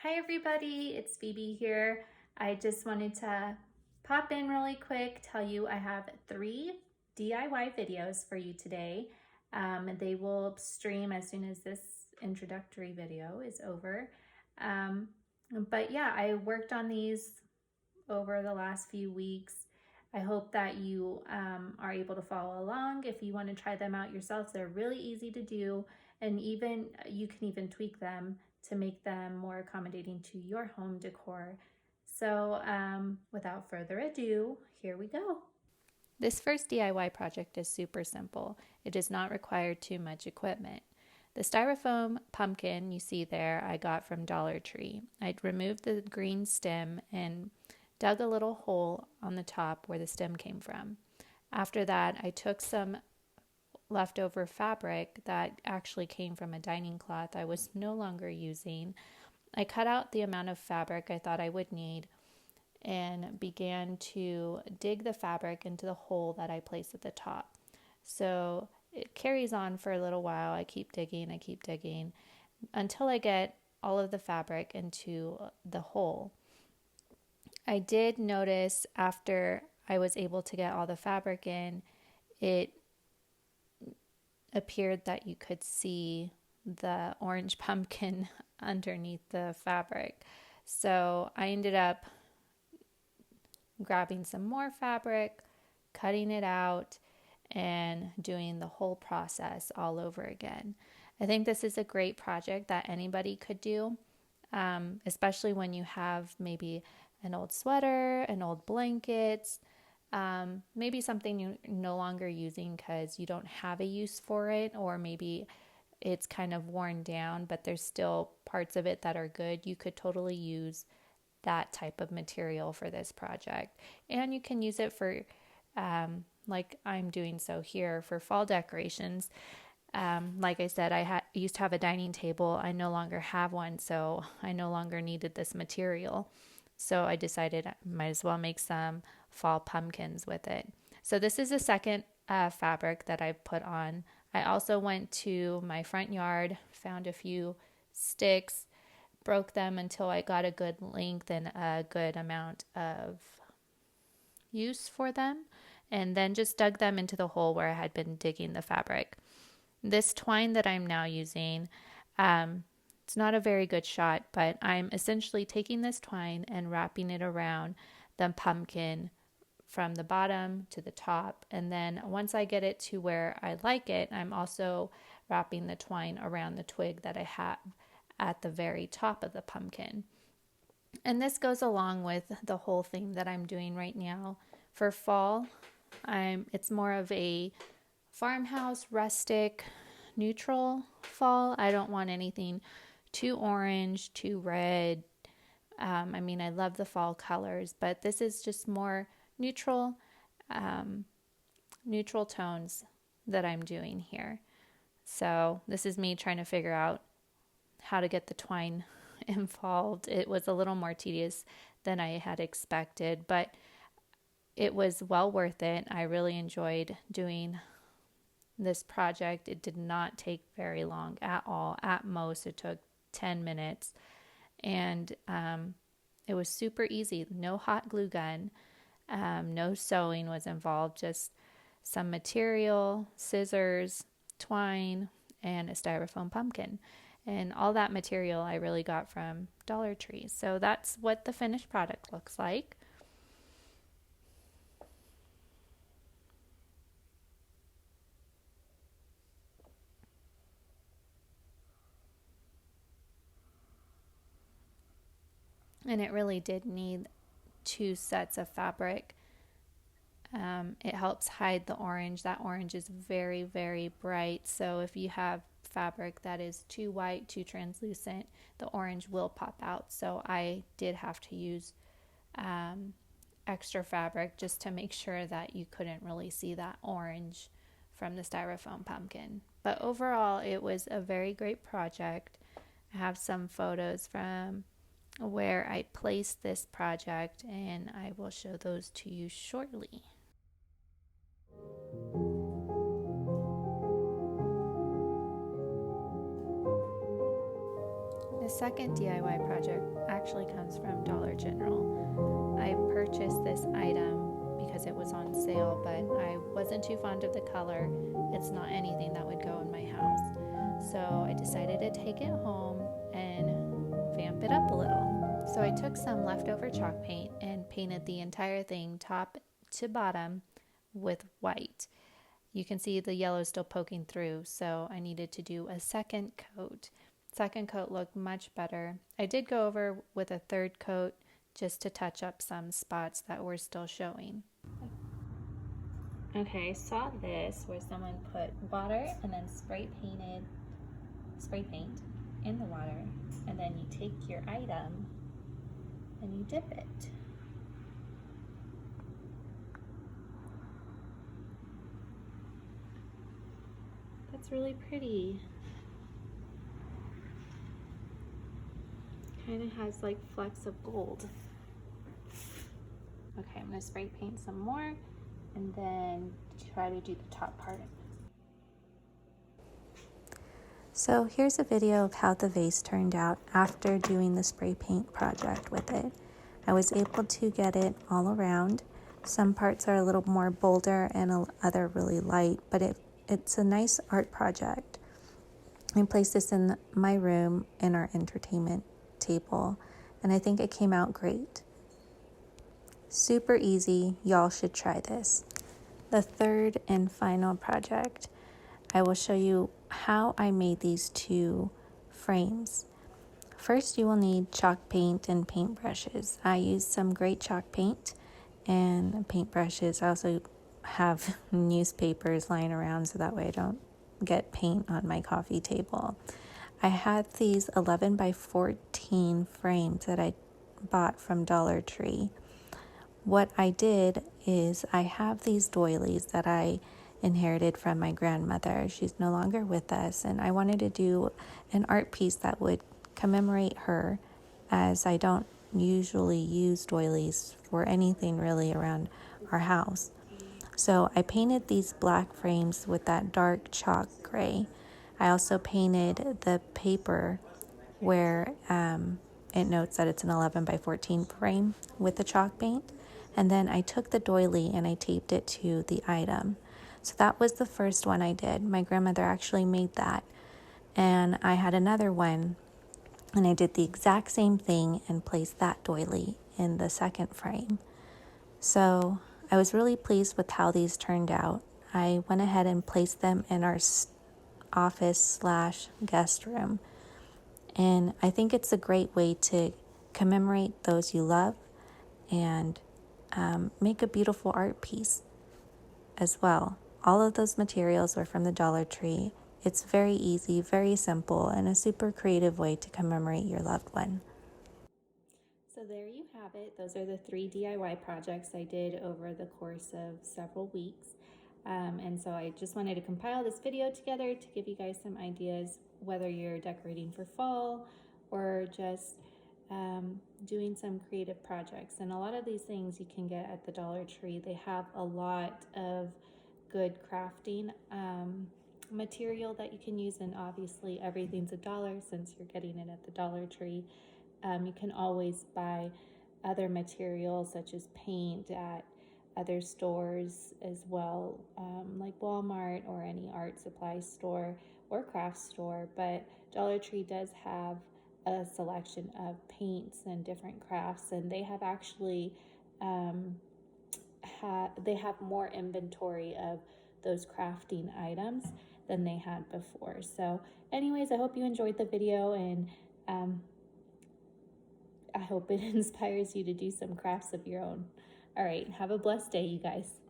Hi everybody, it's Phoebe here. I just wanted to pop in really quick, tell you I have 3 DIY videos for you today. They will stream as soon as this introductory video is over. But yeah, I worked on these over the last few weeks. I hope that you are able to follow along. If you want to try them out yourself, they're really easy to do, and even you can even tweak them to make them more accommodating to your home decor. So without further ado, here we go. This first DIY project is super simple. It does not require too much equipment. The styrofoam pumpkin you see there I got from Dollar Tree. I'd removed the green stem and dug a little hole on the top where the stem came from. After that, I took some leftover fabric that actually came from a dining cloth I was no longer using. I cut out the amount of fabric I thought I would need and began to dig the fabric into the hole that I placed at the top. So it carries on for a little while. I keep digging until I get all of the fabric into the hole. I did notice after I was able to get all the fabric in, it appeared that you could see the orange pumpkin underneath the fabric. So I ended up grabbing some more fabric, cutting it out, and doing the whole process all over again. I think this is a great project that anybody could do, especially when you have maybe an old sweater, an old blankets, maybe something you're no longer using because you don't have a use for it, or maybe it's kind of worn down, but there's still parts of it that are good. You could totally use that type of material for this project. And you can use it for, like I'm doing so here, for fall decorations. Like I said, I used to have a dining table. I no longer have one, so I no longer needed this material. So I decided I might as well make some fall pumpkins with it. So this is the second fabric that I put on. I also went to my front yard, found a few sticks, broke them until I got a good length and a good amount of use for them, and then just dug them into the hole where I had been digging the fabric. This twine that I'm now using, it's not a very good shot, but I'm essentially taking this twine and wrapping it around the pumpkin from the bottom to the top. And then once I get it to where I like it, I'm also wrapping the twine around the twig that I have at the very top of the pumpkin. And this goes along with the whole thing that I'm doing right now. For fall, it's more of a farmhouse, rustic, neutral fall. I don't want anything too orange, too red. I love the fall colors, but this is just more neutral, neutral tones that I'm doing here. So this is me trying to figure out how to get the twine involved. It was a little more tedious than I had expected, but it was well worth it. I really enjoyed doing this project. It did not take very long at all. At most, it took 10 minutes. And it was super easy. No hot glue gun. No sewing was involved. Just some material, scissors, twine, and a styrofoam pumpkin. And all that material I really got from Dollar Tree. So that's what the finished product looks like. And it really did need 2 sets of fabric. It helps hide the orange. That orange is very, very bright. So if you have fabric that is too white, too translucent, the orange will pop out. So I did have to use extra fabric just to make sure that you couldn't really see that orange from the styrofoam pumpkin. But overall, it was a very great project. I have some photos from where I placed this project, and I will show those to you shortly. The second DIY project actually comes from Dollar General. I purchased this item because it was on sale, but I wasn't too fond of the color. It's not anything that would go in my house. So I decided to take it home and vamp it up a little. So I took some leftover chalk paint and painted the entire thing top to bottom with white. You can see the yellow still poking through, so I needed to do a second coat. Second coat looked much better. I did go over with a third coat just to touch up some spots that were still showing. Okay, I saw this where someone put water and then spray paint in the water, and then you take your item and you dip it. That's really pretty. Kind of has like flecks of gold. Okay, I'm gonna spray paint some more and then try to do the top part. So here's a video of how the vase turned out after doing the spray paint project with it. I was able to get it all around. Some parts are a little more bolder and other really light, but it's a nice art project. I placed this in my room in our entertainment table, and I think it came out great. Super easy, y'all should try this. The third and final project, I will show you how I made these two frames. First, you will need chalk paint and paintbrushes. I used some great chalk paint and paintbrushes. I also have newspapers lying around so that way I don't get paint on my coffee table. I had these 11 by 14 frames that I bought from Dollar Tree. What I did is I have these doilies that I inherited from my grandmother. She's no longer with us, and I wanted to do an art piece that would commemorate her, as I don't usually use doilies for anything really around our house. So I painted these black frames with that dark chalk gray. I also painted the paper where it notes that it's an 11 by 14 frame with the chalk paint. And then I took the doily and I taped it to the item. So that was the first one I did. My grandmother actually made that. And I had another one, and I did the exact same thing and placed that doily in the second frame. So I was really pleased with how these turned out. I went ahead and placed them in our office/guest room. And I think it's a great way to commemorate those you love and make a beautiful art piece as well. All of those materials were from the Dollar Tree. It's very easy, very simple, and a super creative way to commemorate your loved one. So there you have it. Those are the 3 DIY projects I did over the course of several weeks. And so I just wanted to compile this video together to give you guys some ideas, whether you're decorating for fall or just doing some creative projects. And a lot of these things you can get at the Dollar Tree. They have a lot of good crafting material that you can use, and obviously everything's $1 since you're getting it at the Dollar Tree. You can always buy other materials such as paint at other stores as well, like Walmart or any art supply store or craft store, but Dollar Tree does have a selection of paints and different crafts, and they have actually they have more inventory of those crafting items than they had before. So anyways, I hope you enjoyed the video, and I hope it inspires you to do some crafts of your own. All right, have a blessed day, you guys.